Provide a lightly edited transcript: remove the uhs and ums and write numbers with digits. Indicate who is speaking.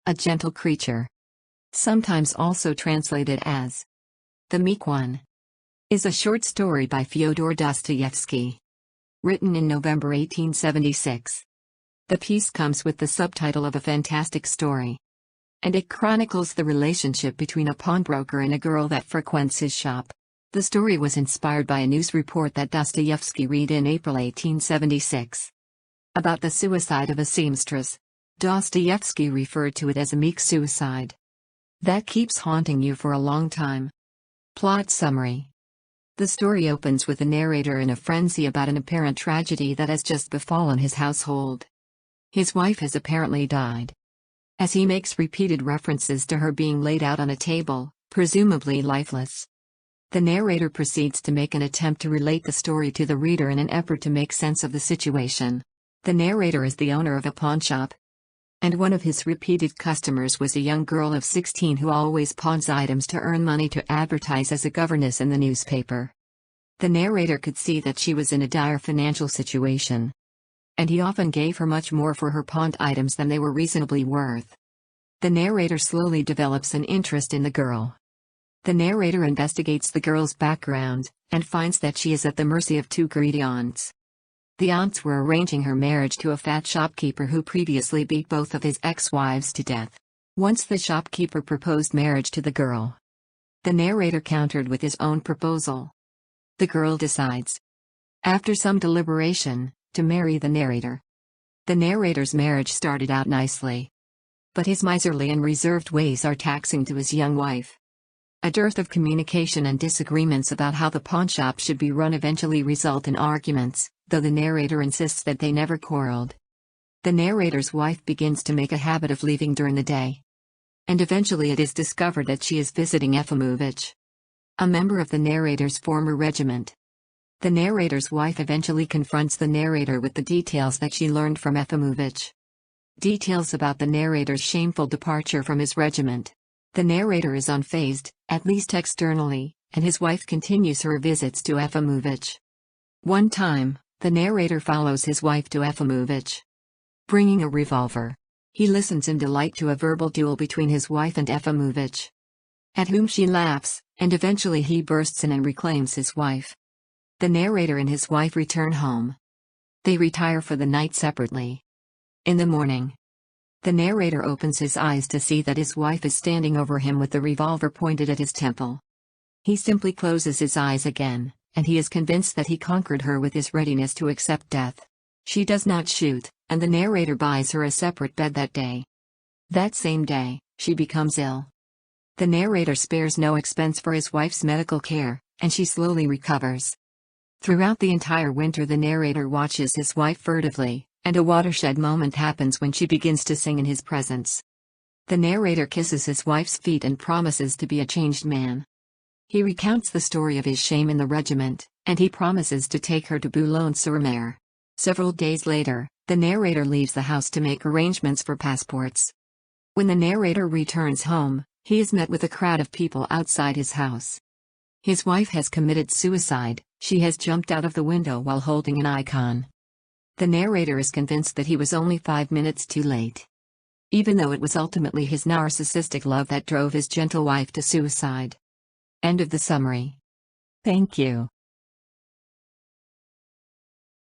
Speaker 1: a gentle creature. Sometimes also translated as the Meek One, is a short story by Fyodor Dostoyevsky. Written in November 1876. The piece comes with the subtitle of a fantastic story. And it chronicles the relationship between a pawnbroker and a girl that frequents his shop. The story was inspired by a news report that Dostoyevsky read in April 1876. About the suicide of a seamstress. Dostoyevsky referred to it as a meek suicide. That keeps haunting you for a long time. Plot summary. The story opens with the narrator in a frenzy about an apparent tragedy that has just befallen his household. His wife has apparently died. As he makes repeated references to her being laid out on a table, presumably lifeless. The narrator proceeds to make an attempt to relate the story to the reader in an effort to make sense of the situation. The narrator is the owner of a pawn shop, and one of his repeated customers was a young girl of 16 who always pawns items to earn money to advertise as a governess in the newspaper. The narrator could see that she was in a dire financial situation, and he often gave her much more for her pawned items than they were reasonably worth. The narrator slowly develops an interest in the girl. The narrator investigates the girl's background, and finds that she is at the mercy of two greedy aunts. The aunts were arranging her marriage to a fat shopkeeper who previously beat both of his ex-wives to death. Once the shopkeeper proposed marriage to the girl, the narrator countered with his own proposal. The girl decides, after some deliberation, to marry the narrator. The narrator's marriage started out nicely, but his miserly and reserved ways are taxing to his young wife. A dearth of communication and disagreements about how the pawnshop should be run eventually result in arguments, though the narrator insists that they never quarreled. The narrator's wife begins to make a habit of leaving during the day, and eventually it is discovered that she is visiting Efimovich, a member of the narrator's former regiment. The narrator's wife eventually confronts the narrator with the details that she learned from Efimovich. Details about the narrator's shameful departure from his regiment. The narrator is unfazed, at least externally, and his wife continues her visits to Efimovich. One time, the narrator follows his wife to Efimovich, bringing a revolver. He listens in delight to a verbal duel between his wife and Efimovich, at whom she laughs, and eventually he bursts in and reclaims his wife. The narrator and his wife return home. They retire for the night separately. In the morning, the narrator opens his eyes to see that his wife is standing over him with the revolver pointed at his temple. He simply closes his eyes again, and he is convinced that he conquered her with his readiness to accept death. She does not shoot, and the narrator buys her a separate bed that day. That same day, she becomes ill. The narrator spares no expense for his wife's medical care, and she slowly recovers. Throughout the entire winter the narrator watches his wife furtively, and a watershed moment happens when she begins to sing in his presence. The narrator kisses his wife's feet and promises to be a changed man. He recounts the story of his shame in the regiment, and he promises to take her to Boulogne-sur-Mer. Several days later, the narrator leaves the house to make arrangements for passports. When the narrator returns home, he is met with a crowd of people outside his house. His wife has committed suicide. She has jumped out of the window while holding an icon. The narrator is convinced that he was only 5 minutes too late, even though it was ultimately his narcissistic love that drove his gentle wife to suicide. End of the summary. Thank you.